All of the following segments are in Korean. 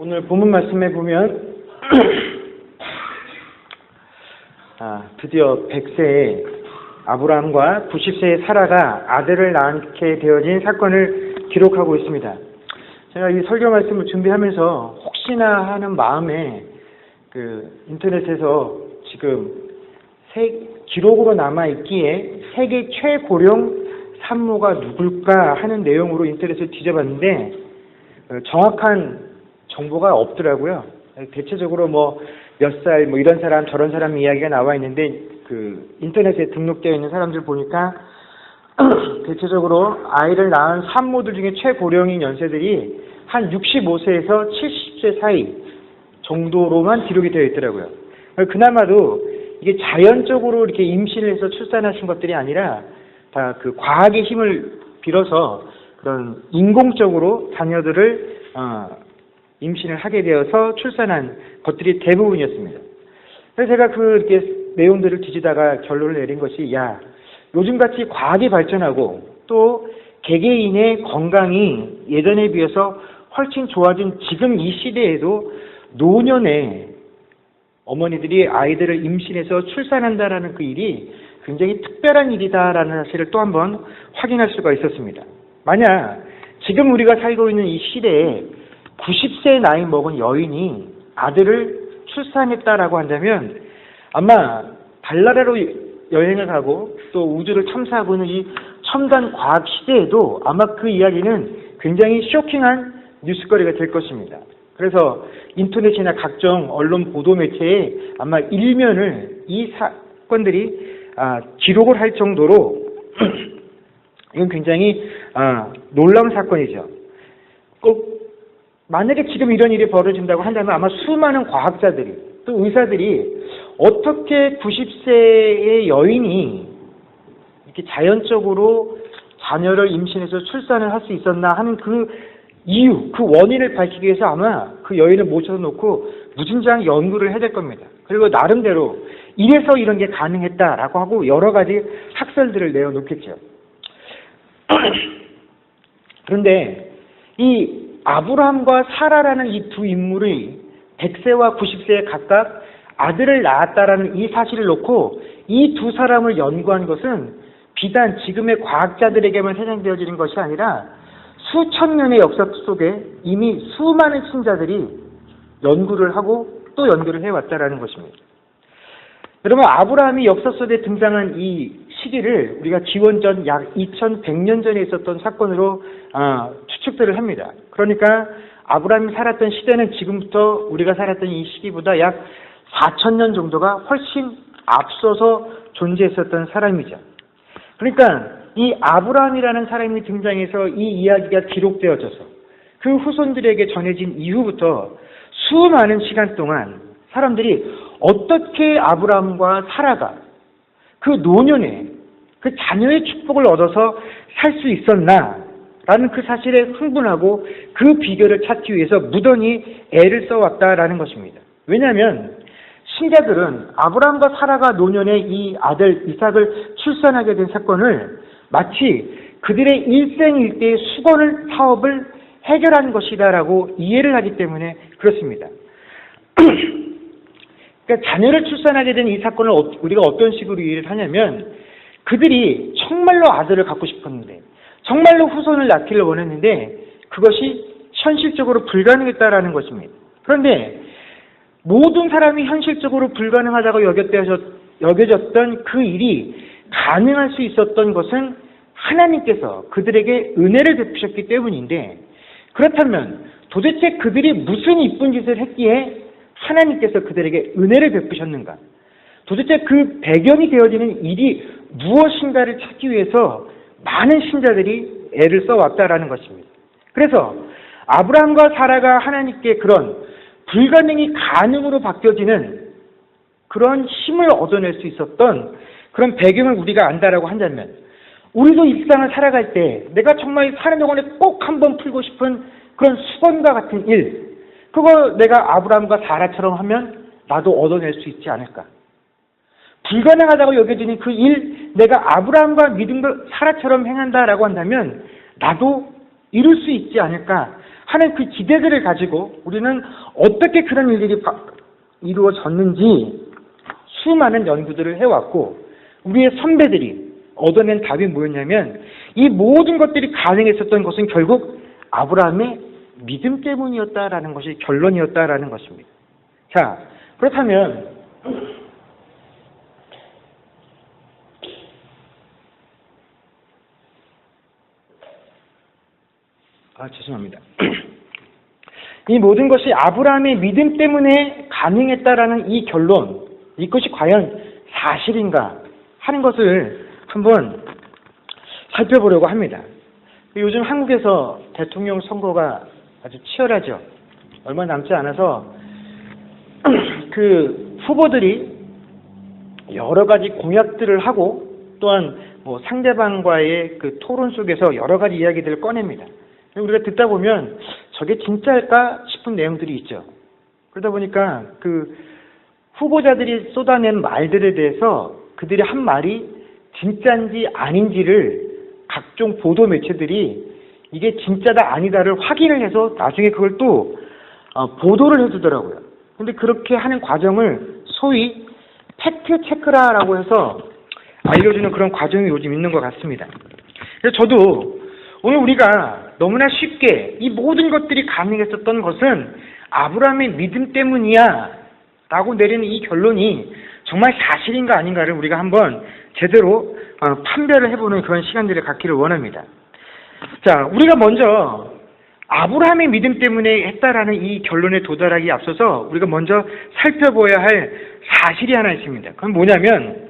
오늘 본문 말씀에 보면 드디어 100세의 아브라함과 90세의 사라가 아들을 낳게 되어진 사건을 기록하고 있습니다. 제가 이 설교 말씀을 준비하면서 혹시나 하는 마음에 인터넷에서 지금 기록으로 남아있기에 세계 최고령 산모가 누굴까 하는 내용으로 인터넷을 뒤져봤는데 정확한 정보가 없더라고요. 대체적으로 몇 살 이런 사람 저런 사람 이야기가 나와 있는데 인터넷에 등록되어 있는 사람들 보니까 대체적으로 아이를 낳은 산모들 중에 최고령인 연세들이 한 65세에서 70세 사이 정도로만 기록이 되어 있더라고요. 그나마도 이게 자연적으로 이렇게 임신을 해서 출산하신 것들이 아니라 다 과학의 힘을 빌어서 그런 인공적으로 자녀들을 임신을 하게 되어서 출산한 것들이 대부분이었습니다. 그래서 제가 이렇게 내용들을 뒤지다가 결론을 내린 것이 요즘같이 과학이 발전하고 또 개개인의 건강이 예전에 비해서 훨씬 좋아진 지금 이 시대에도 노년에 어머니들이 아이들을 임신해서 출산한다라는 그 일이 굉장히 특별한 일이다라는 사실을 또 한번 확인할 수가 있었습니다. 만약 지금 우리가 살고 있는 이 시대에 90세 나이 먹은 여인이 아들을 출산했다라고 한다면 아마 달나라로 여행을 가고 또 우주를 탐사하고 있는 이 첨단 과학 시대에도 아마 그 이야기는 굉장히 쇼킹한 뉴스거리가 될 것입니다. 그래서 인터넷이나 각종 언론 보도 매체에 아마 일면을 이 사건들이 기록을 할 정도로 이건 굉장히 놀라운 사건이죠. 꼭 만약에 지금 이런 일이 벌어진다고 한다면 아마 수많은 과학자들이 또 의사들이 어떻게 90세의 여인이 이렇게 자연적으로 자녀를 임신해서 출산을 할 수 있었나 하는 그 이유, 그 원인을 밝히기 위해서 아마 그 여인을 모셔서 놓고 무진장 연구를 해야 될 겁니다. 그리고 나름대로 이래서 이런 게 가능했다라고 하고 여러 가지 학설들을 내어놓겠죠. 그런데 이 아브라함과 사라라는 이 두 인물이 100세와 90세에 각각 아들을 낳았다라는 이 사실을 놓고 이 두 사람을 연구한 것은 비단 지금의 과학자들에게만 해당되어지는 것이 아니라 수천 년의 역사 속에 이미 수많은 신자들이 연구를 하고 또 연구를 해왔다라는 것입니다. 여러분, 아브라함이 역사 속에 등장한 이 시기를 우리가 기원전 약 2100년 전에 있었던 사건으로 추측들을 합니다. 그러니까 아브라함이 살았던 시대는 지금부터 우리가 살았던 이 시기보다 약 4000년 정도가 훨씬 앞서서 존재했었던 사람이죠. 그러니까 이 아브라함이라는 사람이 등장해서 이 이야기가 기록되어져서 그 후손들에게 전해진 이후부터 수많은 시간 동안 사람들이 어떻게 아브라함과 사라가 그 노년에 그 자녀의 축복을 얻어서 살 수 있었나라는 그 사실에 흥분하고 그 비결을 찾기 위해서 무던히 애를 써왔다라는 것입니다. 왜냐하면 신자들은 아브라함과 사라가 노년에 이 아들 이삭을 출산하게 된 사건을 마치 그들의 일생일대의 수건을 사업을 해결한 것이다라고 이해를 하기 때문에 그렇습니다. 그러니까 자녀를 출산하게 된 이 사건을 우리가 어떤 식으로 이해를 하냐면 그들이 정말로 아들을 갖고 싶었는데 정말로 후손을 낳기를 원했는데 그것이 현실적으로 불가능했다라는 것입니다. 그런데 모든 사람이 현실적으로 불가능하다고 여겨졌던 그 일이 가능할 수 있었던 것은 하나님께서 그들에게 은혜를 베푸셨기 때문인데 그렇다면 도대체 그들이 무슨 이쁜 짓을 했기에 하나님께서 그들에게 은혜를 베푸셨는가? 도대체 그 배경이 되어지는 일이 무엇인가를 찾기 위해서 많은 신자들이 애를 써왔다라는 것입니다. 그래서 아브라함과 사라가 하나님께 그런 불가능이 가능으로 바뀌어지는 그런 힘을 얻어낼 수 있었던 그런 배경을 우리가 안다라고 한다면 우리도 일상을 살아갈 때 내가 정말 사는 동안에 꼭 한번 풀고 싶은 그런 수건과 같은 일, 그거 내가 아브라함과 사라처럼 하면 나도 얻어낼 수 있지 않을까? 불가능하다고 여겨지는 그 일, 내가 아브라함과 믿음과 사라처럼 행한다라고 한다면 나도 이룰 수 있지 않을까 하는 그 기대들을 가지고 우리는 어떻게 그런 일들이 이루어졌는지 수많은 연구들을 해왔고, 우리의 선배들이 얻어낸 답이 뭐였냐면, 이 모든 것들이 가능했었던 것은 결국 아브라함의 믿음 때문이었다라는 것이 결론이었다라는 것입니다. 자, 그렇다면 죄송합니다. 이 모든 것이 아브라함의 믿음 때문에 가능했다라는 이 결론, 이것이 과연 사실인가 하는 것을 한번 살펴보려고 합니다. 요즘 한국에서 대통령 선거가 아주 치열하죠. 얼마 남지 않아서 그 후보들이 여러 가지 공약들을 하고, 또한 상대방과의 그 토론 속에서 여러 가지 이야기들을 꺼냅니다. 우리가 듣다 보면 저게 진짜일까 싶은 내용들이 있죠. 그러다 보니까 그 후보자들이 쏟아낸 말들에 대해서 그들이 한 말이 진짜인지 아닌지를 각종 보도 매체들이 이게 진짜다 아니다를 확인을 해서 나중에 그걸 또 보도를 해주더라고요. 근데 그렇게 하는 과정을 소위 팩트 체크라라고 해서 알려주는 그런 과정이 요즘 있는 것 같습니다. 그래서 저도 오늘 우리가 너무나 쉽게 이 모든 것들이 가능했었던 것은 아브라함의 믿음 때문이야 라고 내리는 이 결론이 정말 사실인가 아닌가를 우리가 한번 제대로 판별을 해보는 그런 시간들을 갖기를 원합니다. 자, 우리가 먼저 아브라함의 믿음 때문에 했다라는 이 결론에 도달하기 앞서서 우리가 먼저 살펴봐야 할 사실이 하나 있습니다. 그건 뭐냐면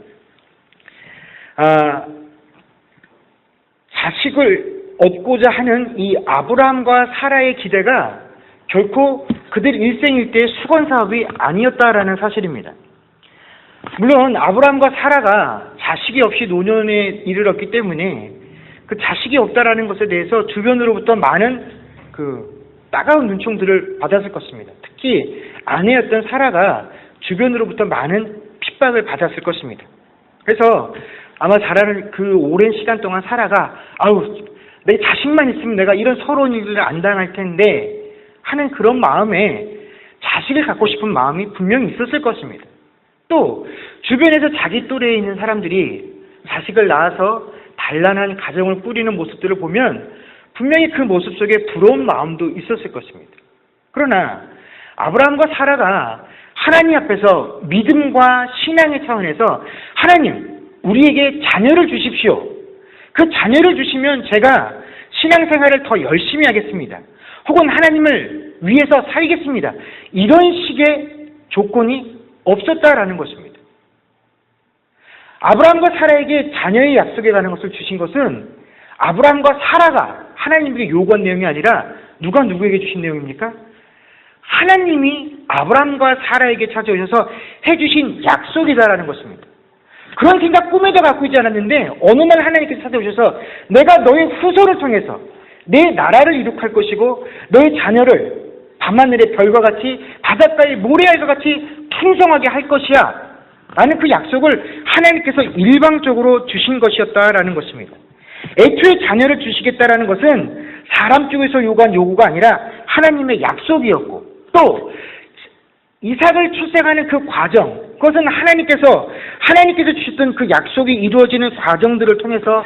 자식을 얻고자 하는 이 아브라함과 사라의 기대가 결코 그들 일생일대의 수건사업이 아니었다라는 사실입니다. 물론 아브라함과 사라가 자식이 없이 노년에 이르렀기 때문에 그 자식이 없다라는 것에 대해서 주변으로부터 많은 그 따가운 눈총들을 받았을 것입니다. 특히 아내였던 사라가 주변으로부터 많은 핍박을 받았을 것입니다. 그래서 아마 사라는 그 오랜 시간 동안 사라가 내 자식만 있으면 내가 이런 서러운 일을 안 당할 텐데 하는 그런 마음에 자식을 갖고 싶은 마음이 분명히 있었을 것입니다. 또 주변에서 자기 또래에 있는 사람들이 자식을 낳아서 단란한 가정을 꾸리는 모습들을 보면 분명히 그 모습 속에 부러운 마음도 있었을 것입니다. 그러나 아브라함과 사라가 하나님 앞에서 믿음과 신앙의 차원에서 하나님, 우리에게 자녀를 주십시오. 그 자녀를 주시면 제가 신앙생활을 더 열심히 하겠습니다. 혹은 하나님을 위해서 살겠습니다. 이런 식의 조건이 없었다라는 것입니다. 아브라함과 사라에게 자녀의 약속에 관한 것을 주신 것은 아브라함과 사라가 하나님에게 요구한 내용이 아니라 누가 누구에게 주신 내용입니까? 하나님이 아브라함과 사라에게 찾아오셔서 해주신 약속이다라는 것입니다. 그런 생각 꿈에도 갖고 있지 않았는데 어느 날 하나님께서 찾아오셔서 내가 너의 후손을 통해서 내 나라를 이룩할 것이고 너의 자녀를 밤하늘의 별과 같이 바닷가의 모래알과 같이 풍성하게 할 것이야 라는 그 약속을 하나님께서 일방적으로 주신 것이었다라는 것입니다. 애초에 자녀를 주시겠다라는 것은 사람 쪽에서 요구한 요구가 아니라 하나님의 약속이었고, 또 이삭을 출생하는 그 과정, 그것은 하나님께서 주셨던 그 약속이 이루어지는 과정들을 통해서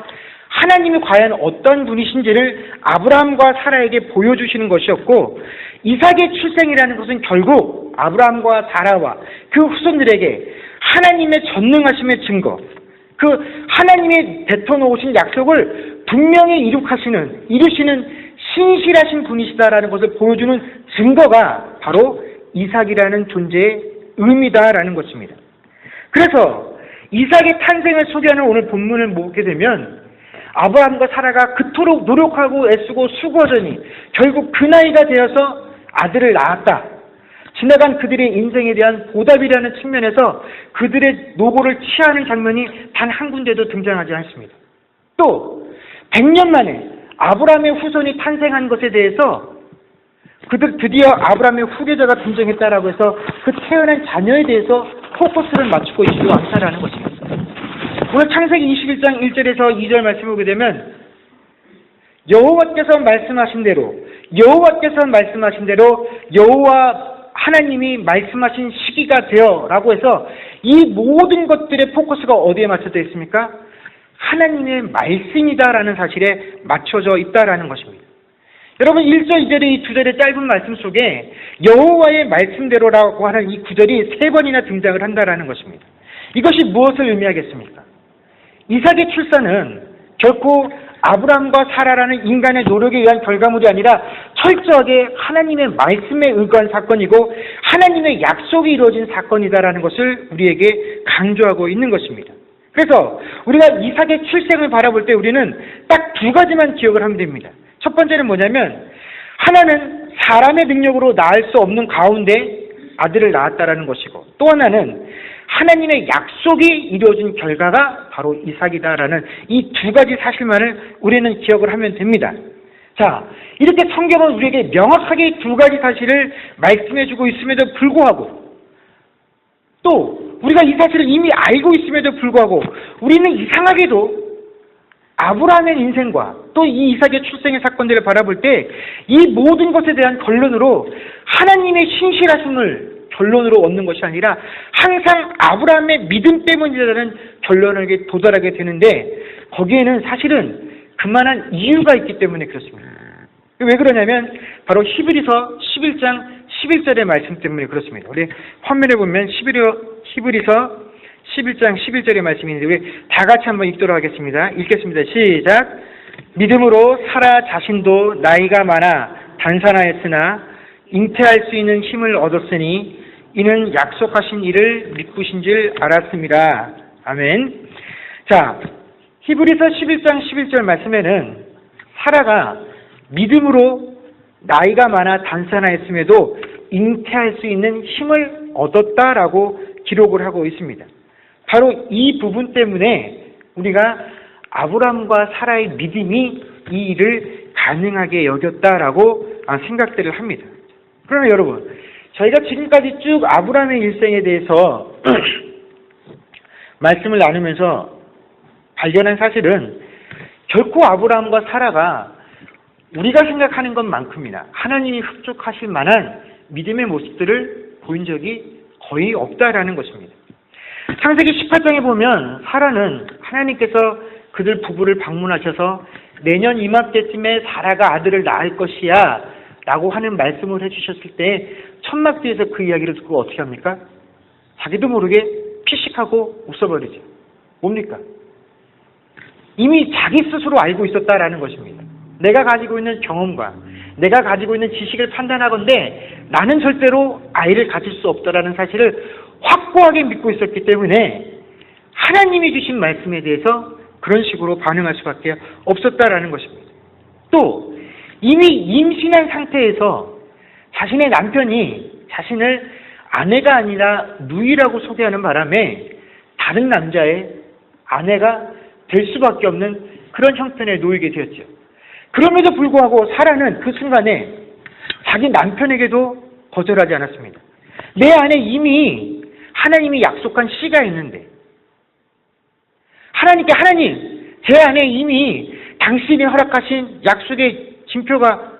하나님이 과연 어떤 분이신지를 아브라함과 사라에게 보여주시는 것이었고, 이삭의 출생이라는 것은 결국 아브라함과 사라와 그 후손들에게 하나님의 전능하심의 증거, 그 하나님의 뱉어놓으신 약속을 분명히 이루시는 신실하신 분이시다라는 것을 보여주는 증거가 바로 이삭이라는 존재의 의미다라는 것입니다. 그래서 이삭의 탄생을 소개하는 오늘 본문을 보게 되면 아브라함과 사라가 그토록 노력하고 애쓰고 수고하더니 결국 그 나이가 되어서 아들을 낳았다. 지나간 그들의 인생에 대한 보답이라는 측면에서 그들의 노고를 치하하는 장면이 단 한 군데도 등장하지 않습니다. 또 100년 만에 아브라함의 후손이 탄생한 것에 대해서 그들 드디어 아브라함의 후계자가 등장했다라고 해서 그 태어난 자녀에 대해서 포커스를 맞추고 있지도 않다라는 것입니다. 오늘 창세기 21장 1절에서 2절 말씀을 보게 되면 여호와께서 말씀하신 대로 여호와께서 말씀하신 대로 여호와 하나님이 말씀하신 시기가 되어라고 해서 이 모든 것들의 포커스가 어디에 맞춰져 있습니까? 하나님의 말씀이다라는 사실에 맞춰져 있다라는 것입니다. 여러분 1절, 2절의 이 두 절의 짧은 말씀 속에 여호와의 말씀대로라고 하는 이 구절이 3번이나 등장을 한다라는 것입니다. 이것이 무엇을 의미하겠습니까? 이삭의 출산은 결코 아브라함과 사라라는 인간의 노력에 의한 결과물이 아니라 철저하게 하나님의 말씀에 의거한 사건이고 하나님의 약속이 이루어진 사건이다라는 것을 우리에게 강조하고 있는 것입니다. 그래서 우리가 이삭의 출생을 바라볼 때 우리는 딱 두 가지만 기억을 하면 됩니다. 첫 번째는 뭐냐면 하나는 사람의 능력으로 낳을 수 없는 가운데 아들을 낳았다라는 것이고 또 하나는 하나님의 약속이 이루어진 결과가 바로 이삭이다라는 이 두 가지 사실만을 우리는 기억을 하면 됩니다. 자, 이렇게 성경은 우리에게 명확하게 두 가지 사실을 말씀해주고 있음에도 불구하고 또 우리가 이 사실을 이미 알고 있음에도 불구하고 우리는 이상하게도 아브라함의 인생과 또 이 이삭의 출생의 사건들을 바라볼 때 이 모든 것에 대한 결론으로 하나님의 신실하심을 결론으로 얻는 것이 아니라 항상 아브라함의 믿음 때문이라는 결론에 도달하게 되는데 거기에는 사실은 그만한 이유가 있기 때문에 그렇습니다. 왜 그러냐면 바로 히브리서 11장 11절의 말씀 때문에 그렇습니다. 우리 화면에 보면 히브리서 11장 11절의 말씀이 있는데 우리 다 같이 한번 읽도록 하겠습니다. 읽겠습니다. 시작. 믿음으로 사라 자신도 나이가 많아 단산하였으나 잉태할 수 있는 힘을 얻었으니 이는 약속하신 일을 믿으신 줄 알았습니다. 아멘. 자, 히브리서 11장 11절 말씀에는 사라가 믿음으로 나이가 많아 단산하였음에도 잉태할 수 있는 힘을 얻었다라고 기록을 하고 있습니다. 바로 이 부분 때문에 우리가 아브라함과 사라의 믿음이 이 일을 가능하게 여겼다라고 생각들을 합니다. 그러나 여러분, 저희가 지금까지 쭉 아브라함의 일생에 대해서 말씀을 나누면서 발견한 사실은 결코 아브라함과 사라가 우리가 생각하는 것만큼이나 하나님이 흡족하실 만한 믿음의 모습들을 보인 적이 거의 없다라는 것입니다. 창세기 18장에 보면 사라는 하나님께서 그들 부부를 방문하셔서 내년 이맘때쯤에 사라가 아들을 낳을 것이야 라고 하는 말씀을 해주셨을 때 천막 뒤에서 그 이야기를 듣고 어떻게 합니까? 자기도 모르게 피식하고 웃어버리죠. 뭡니까? 이미 자기 스스로 알고 있었다라는 것입니다. 내가 가지고 있는 경험과 내가 가지고 있는 지식을 판단하건대 나는 절대로 아이를 가질 수 없다라는 사실을 확고하게 믿고 있었기 때문에 하나님이 주신 말씀에 대해서 그런 식으로 반응할 수밖에 없었다라는 것입니다. 또 이미 임신한 상태에서 자신의 남편이 자신을 아내가 아니라 누이라고 소개하는 바람에 다른 남자의 아내가 될 수밖에 없는 그런 형편에 놓이게 되었죠. 그럼에도 불구하고 사라는 그 순간에 자기 남편에게도 거절하지 않았습니다. 내 안에 이미 하나님이 약속한 씨가 있는데 하나님, 제 안에 이미 당신이 허락하신 약속의 징표가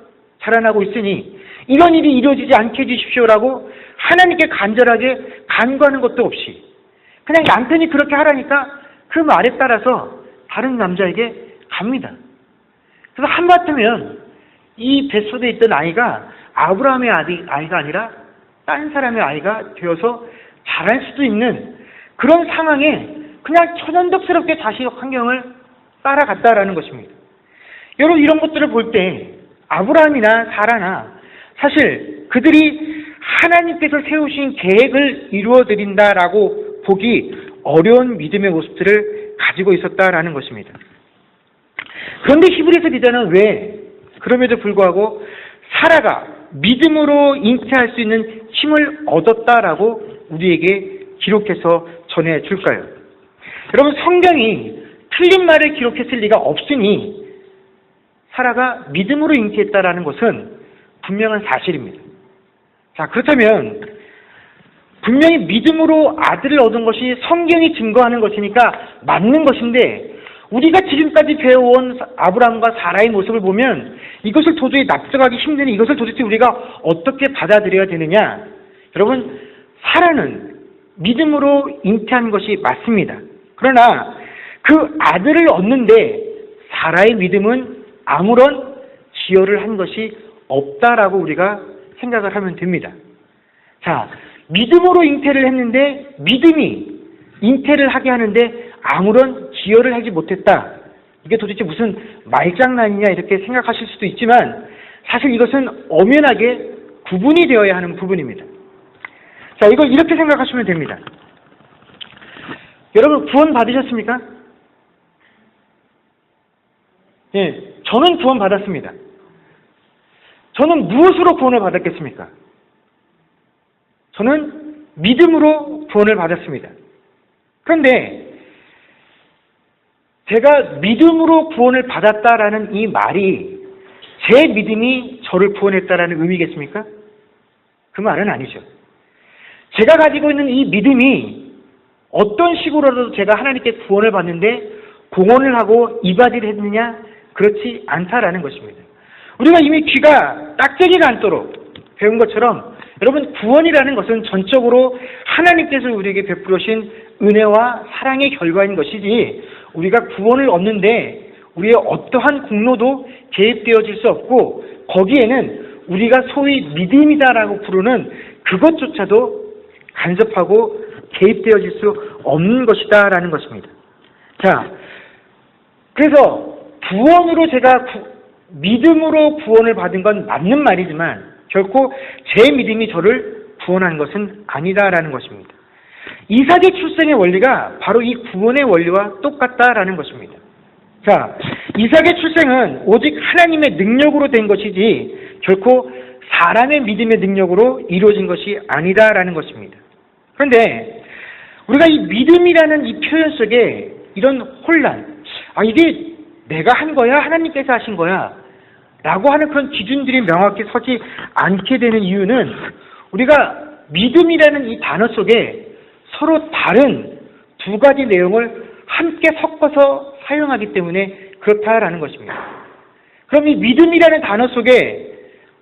자라나고 있으니 이런 일이 이루어지지 않게 해주십시오라고 하나님께 간절하게 간구하는 것도 없이 그냥 남편이 그렇게 하라니까 그 말에 따라서 다른 남자에게 갑니다. 그래서 한바탕면 이 뱃속에 있던 아이가 아브라함의 아이가 아니라 다른 사람의 아이가 되어서 자랄 수도 있는 그런 상황에 그냥 천연덕스럽게 자신의 환경을 따라갔다라는 것입니다. 여러분 이런 것들을 볼 때 아브라함이나 사라나 사실 그들이 하나님께서 세우신 계획을 이루어드린다라고 보기 어려운 믿음의 모습들을 가지고 있었다라는 것입니다. 그런데 히브리서 기자는 왜 그럼에도 불구하고 사라가 믿음으로 잉태할 수 있는 힘을 얻었다라고 우리에게 기록해서 전해줄까요? 여러분 성경이 틀린 말을 기록했을 리가 없으니 사라가 믿음으로 잉태했다라는 것은 분명한 사실입니다. 자, 그렇다면 분명히 믿음으로 아들을 얻은 것이 성경이 증거하는 것이니까 맞는 것인데 우리가 지금까지 배워온 아브라함과 사라의 모습을 보면 이것을 도저히 납득하기 힘드니 이것을 도대체 우리가 어떻게 받아들여야 되느냐? 여러분, 사라는 믿음으로 잉태한 것이 맞습니다. 그러나 그 아들을 얻는데 사라의 믿음은 아무런 기여를 한 것이 없다라고 우리가 생각을 하면 됩니다. 자, 믿음으로 잉태를 했는데 믿음이 잉태를 하게 하는데 아무런 기여를 하지 못했다. 이게 도대체 무슨 말장난이냐 이렇게 생각하실 수도 있지만 사실 이것은 엄연하게 구분이 되어야 하는 부분입니다. 자, 이걸 이렇게 생각하시면 됩니다. 여러분, 구원 받으셨습니까? 예, 저는 구원 받았습니다. 저는 무엇으로 구원을 받았겠습니까? 저는 믿음으로 구원을 받았습니다. 그런데 제가 믿음으로 구원을 받았다라는 이 말이 제 믿음이 저를 구원했다라는 의미겠습니까? 그 말은 아니죠. 제가 가지고 있는 이 믿음이 어떤 식으로라도 제가 하나님께 구원을 받는데 공헌을 하고 이바지를 했느냐? 그렇지 않다라는 것입니다. 우리가 이미 귀가 딱지기가 않도록 배운 것처럼 여러분, 구원이라는 것은 전적으로 하나님께서 우리에게 베풀어 주신 은혜와 사랑의 결과인 것이지 우리가 구원을 얻는데 우리의 어떠한 공로도 개입되어질 수 없고 거기에는 우리가 소위 믿음이다라고 부르는 그것조차도 간섭하고 개입되어질 수 없는 것이다라는 것입니다. 자, 그래서 구원으로 제가 믿음으로 구원을 받은 건 맞는 말이지만 결코 제 믿음이 저를 구원한 것은 아니다라는 것입니다. 이삭의 출생의 원리가 바로 이 구원의 원리와 똑같다라는 것입니다. 자, 이삭의 출생은 오직 하나님의 능력으로 된 것이지 결코 사람의 믿음의 능력으로 이루어진 것이 아니다라는 것입니다. 그런데 우리가 이 믿음이라는 이 표현 속에 이런 혼란, 이게 내가 한 거야? 하나님께서 하신 거야? 라고 하는 그런 기준들이 명확히 서지 않게 되는 이유는 우리가 믿음이라는 이 단어 속에 서로 다른 두 가지 내용을 함께 섞어서 사용하기 때문에 그렇다라는 것입니다. 그럼 이 믿음이라는 단어 속에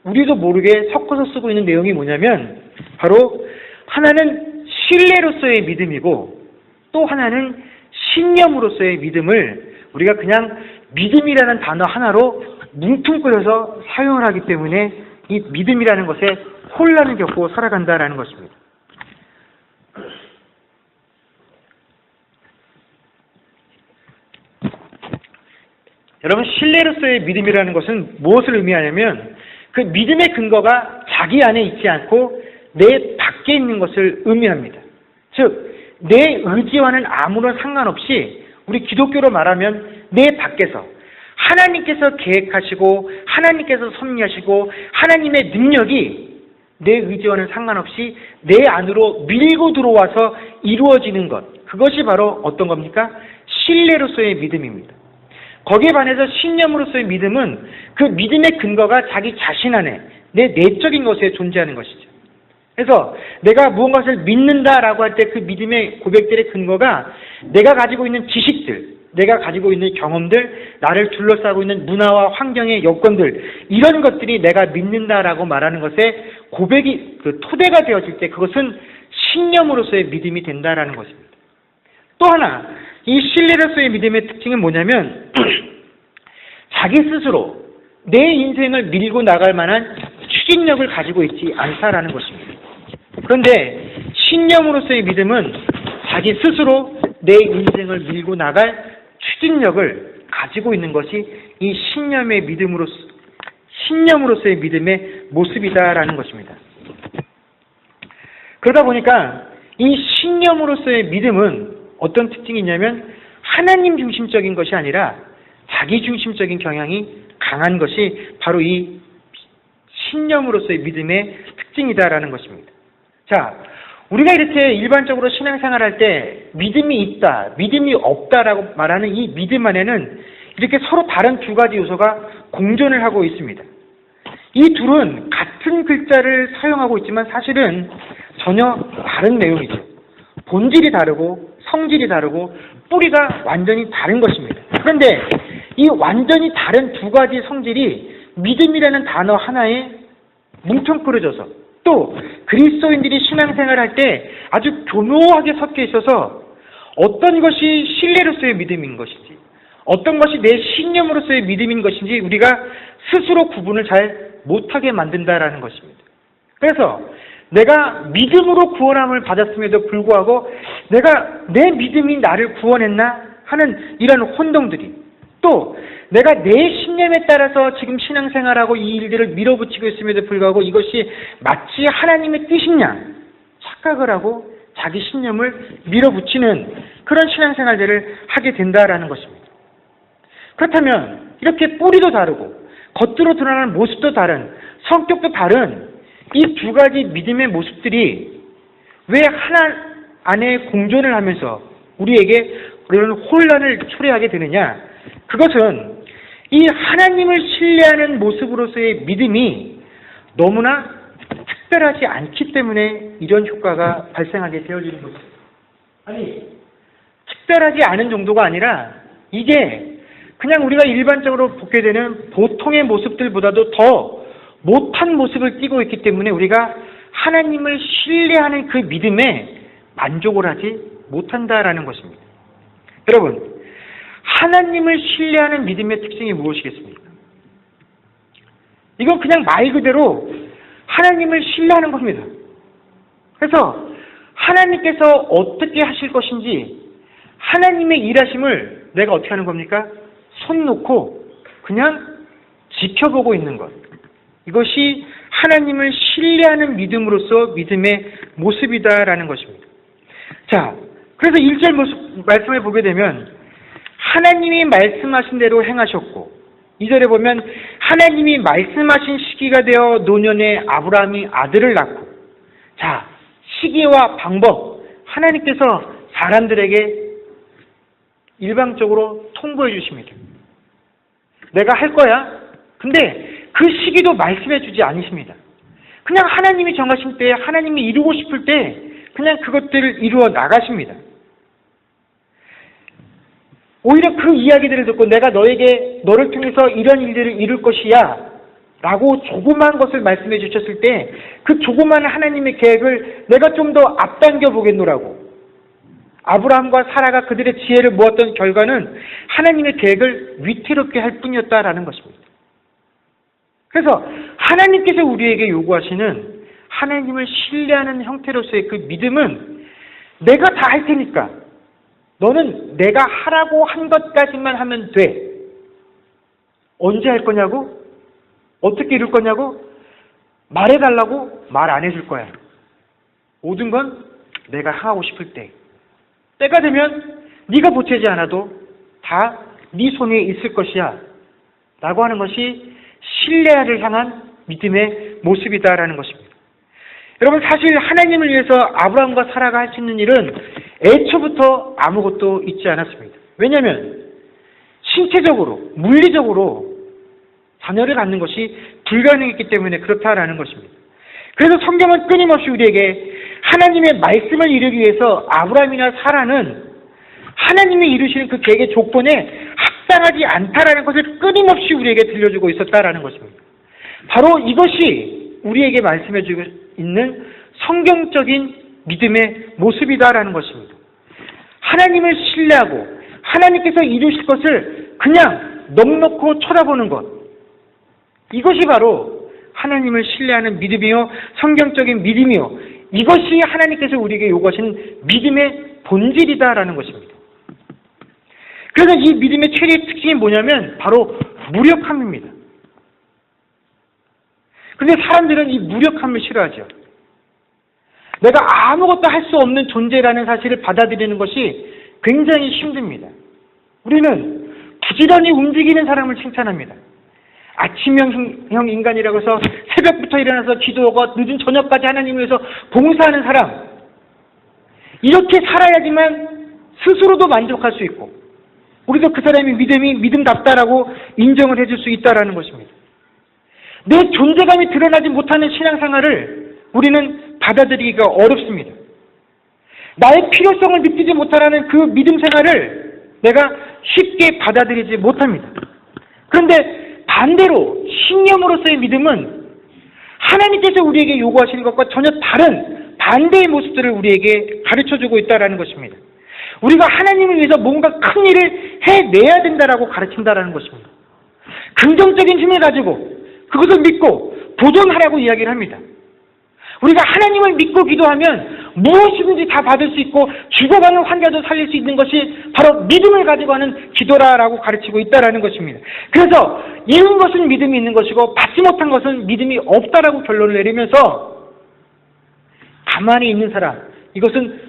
우리도 모르게 섞어서 쓰고 있는 내용이 뭐냐면 바로 하나는 신뢰로서의 믿음이고 또 하나는 신념으로서의 믿음을 우리가 그냥 믿음이라는 단어 하나로 뭉뚱그려서 사용을 하기 때문에 이 믿음이라는 것에 혼란을 겪고 살아간다라는 것입니다. 여러분, 신뢰로서의 믿음이라는 것은 무엇을 의미하냐면 그 믿음의 근거가 자기 안에 있지 않고 내 밖에 있는 것을 의미합니다. 즉, 내 의지와는 아무런 상관없이 우리 기독교로 말하면 내 밖에서 하나님께서 계획하시고 하나님께서 섭리하시고 하나님의 능력이 내 의지와는 상관없이 내 안으로 밀고 들어와서 이루어지는 것, 그것이 바로 어떤 겁니까? 신뢰로서의 믿음입니다. 거기에 반해서 신념으로서의 믿음은 그 믿음의 근거가 자기 자신 안에 내 내적인 것에 존재하는 것이죠. 그래서 내가 무언가를 믿는다라고 할 때 그 믿음의 고백들의 근거가 내가 가지고 있는 지식들, 내가 가지고 있는 경험들, 나를 둘러싸고 있는 문화와 환경의 여건들, 이런 것들이 내가 믿는다라고 말하는 것에 고백이 그 토대가 되어질 때 그것은 신념으로서의 믿음이 된다라는 것입니다. 또 하나, 이 신뢰로서의 믿음의 특징은 뭐냐면 자기 스스로 내 인생을 밀고 나갈 만한 추진력을 가지고 있지 않다라는 것입니다. 그런데 신념으로서의 믿음은 자기 스스로 내 인생을 밀고 나갈 추진력을 가지고 있는 것이 이 신념으로서의 믿음의 모습이다라는 것입니다. 그러다 보니까 이 신념으로서의 믿음은 어떤 특징이 있냐면 하나님 중심적인 것이 아니라 자기 중심적인 경향이 강한 것이 바로 이 신념으로서의 믿음의 특징이다라는 것입니다. 자, 우리가 이렇게 일반적으로 신앙생활할 때 믿음이 있다, 믿음이 없다라고 말하는 이 믿음 안에는 이렇게 서로 다른 두 가지 요소가 공존을 하고 있습니다. 이 둘은 같은 글자를 사용하고 있지만 사실은 전혀 다른 내용이죠. 본질이 다르고 성질이 다르고 뿌리가 완전히 다른 것입니다. 그런데 이 완전히 다른 두 가지 성질이 믿음이라는 단어 하나에 뭉텅그려져서 또 그리스도인들이 신앙생활을 할 때 아주 교묘하게 섞여 있어서 어떤 것이 신뢰로서의 믿음인 것인지 어떤 것이 내 신념으로서의 믿음인 것인지 우리가 스스로 구분을 잘 못하게 만든다라는 것입니다. 그래서 내가 믿음으로 구원함을 받았음에도 불구하고 내가 내 믿음이 나를 구원했나 하는 이런 혼동들이 또 내가 내 신념에 따라서 지금 신앙생활하고 이 일들을 밀어붙이고 있음에도 불구하고 이것이 마치 하나님의 뜻이냐 착각을 하고 자기 신념을 밀어붙이는 그런 신앙생활들을 하게 된다라는 것입니다. 그렇다면 이렇게 뿌리도 다르고 겉으로 드러나는 모습도 다른 성격도 다른 이 두 가지 믿음의 모습들이 왜 하나 안에 공존을 하면서 우리에게 그런 혼란을 초래하게 되느냐? 그것은 이 하나님을 신뢰하는 모습으로서의 믿음이 너무나 특별하지 않기 때문에 이런 효과가 발생하게 되어지는 것입니다. 아니, 특별하지 않은 정도가 아니라 이게 그냥 우리가 일반적으로 보게 되는 보통의 모습들보다도 더 못한 모습을 띠고 있기 때문에 우리가 하나님을 신뢰하는 그 믿음에 만족을 하지 못한다라는 것입니다. 여러분, 하나님을 신뢰하는 믿음의 특징이 무엇이겠습니까? 이건 그냥 말 그대로 하나님을 신뢰하는 겁니다. 그래서 하나님께서 어떻게 하실 것인지 하나님의 일하심을 내가 어떻게 하는 겁니까? 손 놓고 그냥 지켜보고 있는 것. 이것이 하나님을 신뢰하는 믿음으로서 믿음의 모습이다라는 것입니다. 자, 그래서 1절 말씀을 보게 되면 하나님이 말씀하신 대로 행하셨고 2절에 보면 하나님이 말씀하신 시기가 되어 노년에 아브라함이 아들을 낳고 자, 시기와 방법 하나님께서 사람들에게 일방적으로 통보해 주십니다. 내가 할 거야. 근데 그 시기도 말씀해 주지 않으십니다. 그냥 하나님이 정하신 때에 하나님이 이루고 싶을 때 그냥 그것들을 이루어 나가십니다. 오히려 그 이야기들을 듣고 내가 너를 통해서 이런 일들을 이룰 것이야 라고 조그마한 것을 말씀해 주셨을 때 그 조그마한 하나님의 계획을 내가 좀 더 앞당겨 보겠노라고 아브라함과 사라가 그들의 지혜를 모았던 결과는 하나님의 계획을 위태롭게 할 뿐이었다라는 것입니다. 그래서 하나님께서 우리에게 요구하시는 하나님을 신뢰하는 형태로서의 그 믿음은 내가 다 할 테니까 너는 내가 하라고 한 것까지만 하면 돼. 언제 할 거냐고? 어떻게 이룰 거냐고? 말해달라고? 말 안 해줄 거야. 모든 건 내가 하고 싶을 때. 때가 되면 네가 보채지 않아도 다 네 손에 있을 것이야. 라고 하는 것이 신뢰를 향한 믿음의 모습이다라는 것입니다. 여러분, 사실 하나님을 위해서 아브라함과 사라가 할 수 있는 일은 애초부터 아무것도 있지 않았습니다. 왜냐하면 신체적으로, 물리적으로 자녀를 갖는 것이 불가능했기 때문에 그렇다라는 것입니다. 그래서 성경은 끊임없이 우리에게 하나님의 말씀을 이루기 위해서 아브라함이나 사라는 하나님이 이루시는 그 계획의 조건에 합당하지 않다라는 것을 끊임없이 우리에게 들려주고 있었다라는 것입니다. 바로 이것이 우리에게 말씀해주고 있는 성경적인 믿음의 모습이다라는 것입니다. 하나님을 신뢰하고 하나님께서 이루실 것을 그냥 넋놓고 쳐다보는 것. 이것이 바로 하나님을 신뢰하는 믿음이요, 성경적인 믿음이요, 이것이 하나님께서 우리에게 요구하시는 믿음의 본질이다라는 것입니다. 그래서 이 믿음의 최대 특징이 뭐냐면 바로 무력함입니다. 근데 사람들은 이 무력함을 싫어하죠. 내가 아무것도 할 수 없는 존재라는 사실을 받아들이는 것이 굉장히 힘듭니다. 우리는 부지런히 움직이는 사람을 칭찬합니다. 아침형 인간이라고 해서 새벽부터 일어나서 기도하고 늦은 저녁까지 하나님을 위해서 봉사하는 사람, 이렇게 살아야지만 스스로도 만족할 수 있고 우리도 그 사람이 믿음답다라고 인정을 해줄 수 있다라는 것입니다. 내 존재감이 드러나지 못하는 신앙생활을 우리는 받아들이기가 어렵습니다. 나의 필요성을 느끼지 못하는 그 믿음 생활을 내가 쉽게 받아들이지 못합니다. 그런데 반대로 신념으로서의 믿음은 하나님께서 우리에게 요구하시는 것과 전혀 다른 반대의 모습들을 우리에게 가르쳐주고 있다는 것입니다. 우리가 하나님을 위해서 뭔가 큰 일을 해내야 된다라고 가르친다는 것입니다. 긍정적인 힘을 가지고 그것을 믿고 도전하라고 이야기를 합니다. 우리가 하나님을 믿고 기도하면 무엇이든지 다 받을 수 있고 죽어가는 환자도 살릴 수 있는 것이 바로 믿음을 가지고 하는 기도라라고 가르치고 있다는 것입니다. 그래서 이룬 것은 믿음이 있는 것이고 받지 못한 것은 믿음이 없다라고 결론을 내리면서 가만히 있는 사람, 이것은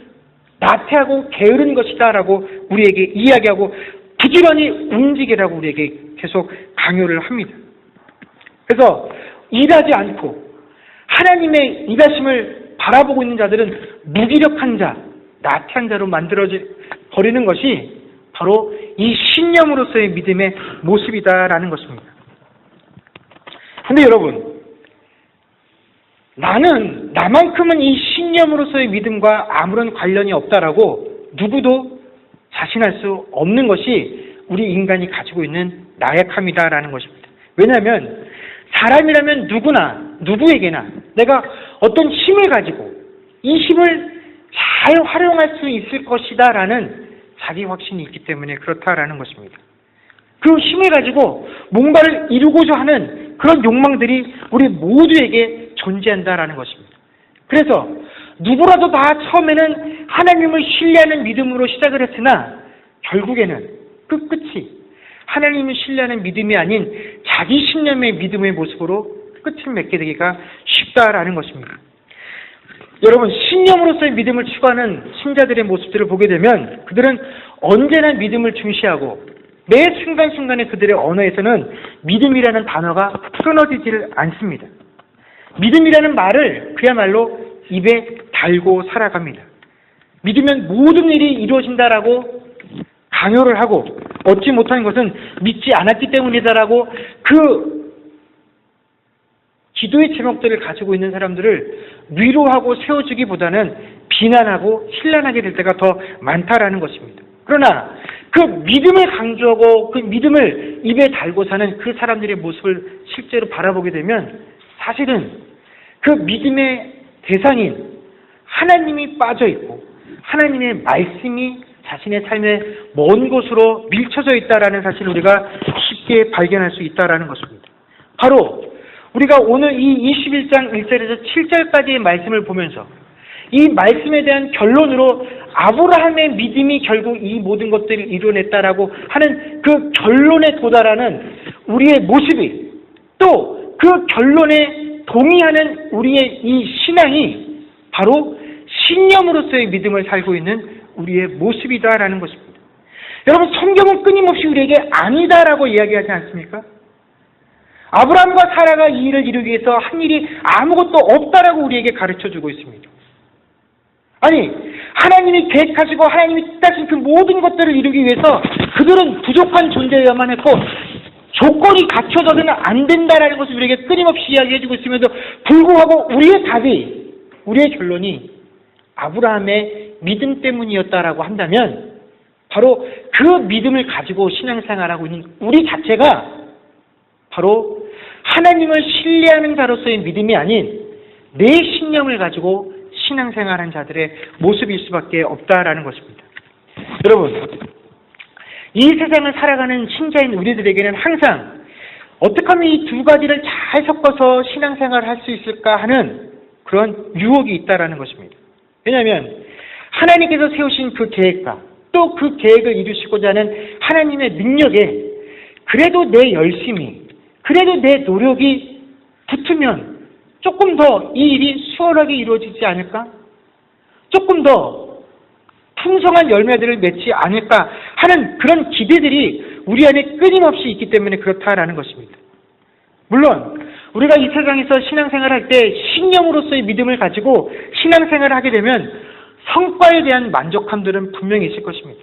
나태하고 게으른 것이다라고 우리에게 이야기하고 부지런히 움직이라고 우리에게 계속 강요를 합니다. 그래서 일하지 않고 하나님의 일하심을 바라보고 있는 자들은 무기력한 자, 나태한 자로 만들어버리는 것이 바로 이 신념으로서의 믿음의 모습이다라는 것입니다. 근데 여러분, 나만큼은 이 신념으로서의 믿음과 아무런 관련이 없다라고 누구도 자신할 수 없는 것이 우리 인간이 가지고 있는 나약함이다라는 것입니다. 왜냐하면 사람이라면 누구에게나 내가 어떤 힘을 가지고 이 힘을 잘 활용할 수 있을 것이다라는 자기 확신이 있기 때문에 그렇다라는 것입니다. 그 힘을 가지고 뭔가를 이루고자 하는 그런 욕망들이 우리 모두에게 존재한다라는 것입니다. 그래서 누구라도 다 처음에는 하나님을 신뢰하는 믿음으로 시작을 했으나 결국에는 그 끝이 하나님을 신뢰하는 믿음이 아닌 자기 신념의 믿음의 모습으로 끝을 맺게 되기가 쉽다라는 것입니다. 여러분, 신념으로서의 믿음을 추구하는 신자들의 모습들을 보게 되면 그들은 언제나 믿음을 중시하고 매 순간순간에 그들의 언어에서는 믿음이라는 단어가 끊어지지를 않습니다. 믿음이라는 말을 그야말로 입에 달고 살아갑니다. 믿으면 모든 일이 이루어진다라고 강요를 하고 얻지 못한 것은 믿지 않았기 때문이다라고 그 기도의 제목들을 가지고 있는 사람들을 위로하고 세워주기보다는 비난하고 신란하게 될 때가 더 많다라는 것입니다. 그러나 그 믿음을 강조하고 그 믿음을 입에 달고 사는 그 사람들의 모습을 실제로 바라보게 되면 사실은 그 믿음의 대상인 하나님이 빠져 있고 하나님의 말씀이 자신의 삶의 먼 곳으로 밀쳐져 있다라는 사실을 우리가 쉽게 발견할 수 있다라는 것입니다. 바로 우리가 오늘 이 21장 1절에서 7절까지의 말씀을 보면서 이 말씀에 대한 결론으로 아브라함의 믿음이 결국 이 모든 것들을 이루어냈다라고 하는 그 결론에 도달하는 우리의 모습이 또 그 결론에 동의하는 우리의 이 신앙이 바로 신념으로서의 믿음을 살고 있는 우리의 모습이다라는 것입니다. 여러분, 성경은 끊임없이 우리에게 아니다라고 이야기하지 않습니까? 아브라함과 사라가 이 일을 이루기 위해서 한 일이 아무것도 없다라고 우리에게 가르쳐주고 있습니다. 아니, 하나님이 계획하시고 하나님이 뜻하신 그 모든 것들을 이루기 위해서 그들은 부족한 존재여야만 했고 조건이 갖춰져서는 안 된다라는 것을 우리에게 끊임없이 이야기해주고 있음에도 불구하고 우리의 결론이 아브라함의 믿음 때문이었다라고 한다면 바로 그 믿음을 가지고 신앙생활하고 있는 우리 자체가 바로 하나님을 신뢰하는 자로서의 믿음이 아닌 내 신념을 가지고 신앙생활한 자들의 모습일 수밖에 없다라는 것입니다. 여러분, 이 세상을 살아가는 신자인 우리들에게는 항상 어떻게 하면 이 두 가지를 잘 섞어서 신앙생활을 할 수 있을까 하는 그런 유혹이 있다라는 것입니다. 왜냐하면 하나님께서 세우신 그 계획과 또 그 계획을 이루시고자 하는 하나님의 능력에 그래도 내 열심이, 그래도 내 노력이 붙으면 조금 더 이 일이 수월하게 이루어지지 않을까? 조금 더 풍성한 열매들을 맺지 않을까 하는 그런 기대들이 우리 안에 끊임없이 있기 때문에 그렇다라는 것입니다. 물론 우리가 이 세상에서 신앙생활을 할 때 신념으로서의 믿음을 가지고 신앙생활을 하게 되면 성과에 대한 만족함들은 분명히 있을 것입니다.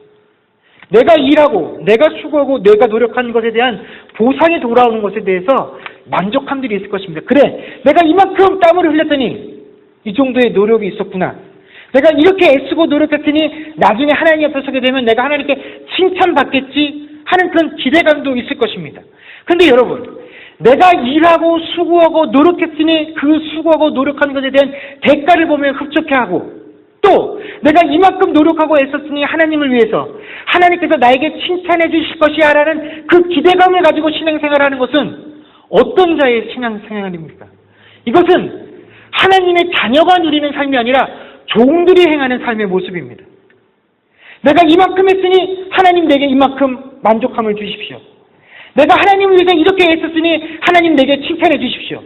내가 일하고 내가 수고하고 내가 노력하는 것에 대한 보상이 돌아오는 것에 대해서 만족함들이 있을 것입니다. 그래, 내가 이만큼 땀을 흘렸더니 이 정도의 노력이 있었구나. 내가 이렇게 애쓰고 노력했더니 나중에 하나님 앞에 서게 되면 내가 하나님께 칭찬받겠지 하는 그런 기대감도 있을 것입니다. 그런데 여러분, 내가 일하고 수고하고 노력했으니 그 수고하고 노력하는 것에 대한 대가를 보며 흡족해하고, 또 내가 이만큼 노력하고 애썼으니 하나님을 위해서 하나님께서 나에게 칭찬해 주실 것이야 라는 그 기대감을 가지고 신앙생활하는 것은 어떤 자의 신앙생활입니까? 이것은 하나님의 자녀가 누리는 삶이 아니라 종들이 행하는 삶의 모습입니다. 내가 이만큼 했으니 하나님 내게 이만큼 만족함을 주십시오. 내가 하나님을 위해서 이렇게 애썼으니 하나님 내게 칭찬해 주십시오.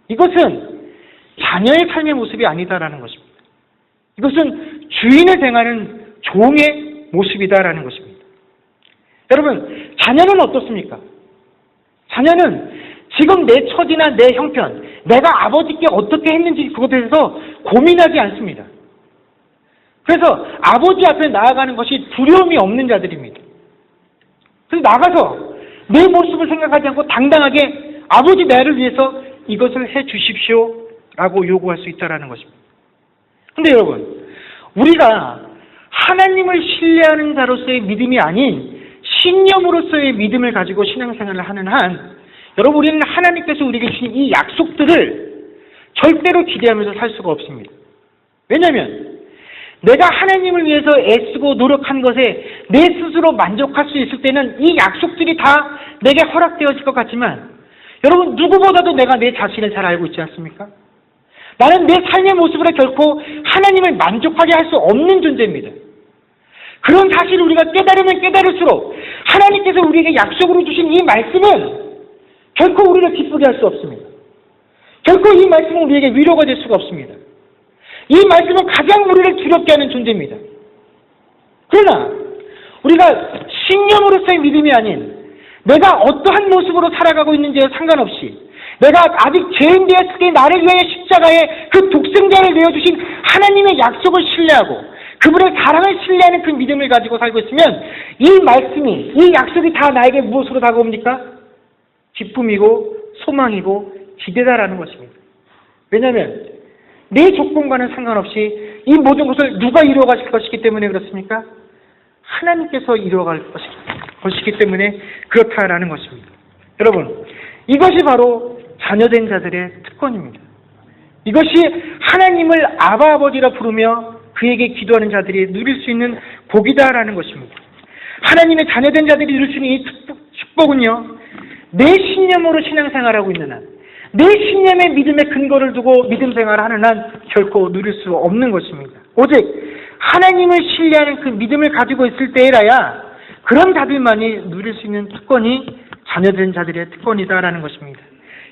이것은 자녀의 삶의 모습이 아니다라는 것입니다. 이것은 주인을 대하는 종의 모습이다라는 것입니다. 여러분, 자녀는 어떻습니까? 자녀는 지금 내 처지나 내 형편, 내가 아버지께 어떻게 했는지 그것에 대해서 고민하지 않습니다. 그래서 아버지 앞에 나아가는 것이 두려움이 없는 자들입니다. 그래서 나가서 내 모습을 생각하지 않고 당당하게 아버지 나를 위해서 이것을 해 주십시오 라고 요구할 수 있다는 것입니다. 근데 여러분, 우리가 하나님을 신뢰하는 자로서의 믿음이 아닌 신념으로서의 믿음을 가지고 신앙생활을 하는 한, 여러분, 우리는 하나님께서 우리에게 주신 이 약속들을 절대로 기대하면서 살 수가 없습니다. 왜냐하면 내가 하나님을 위해서 애쓰고 노력한 것에 내 스스로 만족할 수 있을 때는 이 약속들이 다 내게 허락되어질 것 같지만, 여러분, 누구보다도 내가 내 자신을 잘 알고 있지 않습니까? 나는 내 삶의 모습으로 결코 하나님을 만족하게 할 수 없는 존재입니다. 그런 사실을 우리가 깨달으면 깨달을수록 하나님께서 우리에게 약속으로 주신 이 말씀은 결코 우리를 기쁘게 할 수 없습니다. 결코 이 말씀은 우리에게 위로가 될 수가 없습니다. 이 말씀은 가장 우리를 두렵게 하는 존재입니다. 그러나 우리가 신념으로서의 믿음이 아닌 내가 어떠한 모습으로 살아가고 있는지에 상관없이 내가 아직 죄인 되었을 때 나를 위하여 십자가에 그 독생자를 내어주신 하나님의 약속을 신뢰하고 그분의 사랑을 신뢰하는 그 믿음을 가지고 살고 있으면 이 말씀이, 이 약속이 다 나에게 무엇으로 다가옵니까? 기쁨이고 소망이고 기대다라는 것입니다. 왜냐하면 내 조건과는 상관없이 이 모든 것을 누가 이루어가실 것이기 때문에 그렇습니까? 하나님께서 이루어갈 것이기 때문에 그렇다라는 것입니다. 여러분, 이것이 바로 자녀된 자들의 특권입니다. 이것이 하나님을 아바 아버지라 부르며 그에게 기도하는 자들이 누릴 수 있는 복이다라는 것입니다. 하나님의 자녀된 자들이 누릴 수 있는 이 축복은요, 내 신념으로 신앙생활하고 있는 한, 내 신념의 믿음의 근거를 두고 믿음 생활을 하는 한 결코 누릴 수 없는 것입니다. 오직 하나님을 신뢰하는 그 믿음을 가지고 있을 때에라야 그런 자들만이 누릴 수 있는 특권이 자녀된 자들의 특권이다라는 것입니다.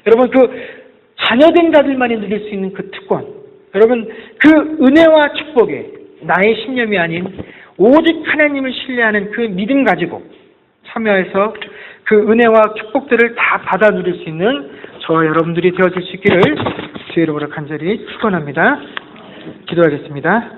여러분, 그 자녀된 자들만이 누릴 수 있는 그 특권, 여러분, 그 은혜와 축복에 나의 신념이 아닌 오직 하나님을 신뢰하는 그 믿음 가지고 참여해서 그 은혜와 축복들을 다 받아 누릴 수 있는 저와 여러분들이 되어질 수 있기를 주의 이름으로 간절히 축원합니다. 기도하겠습니다.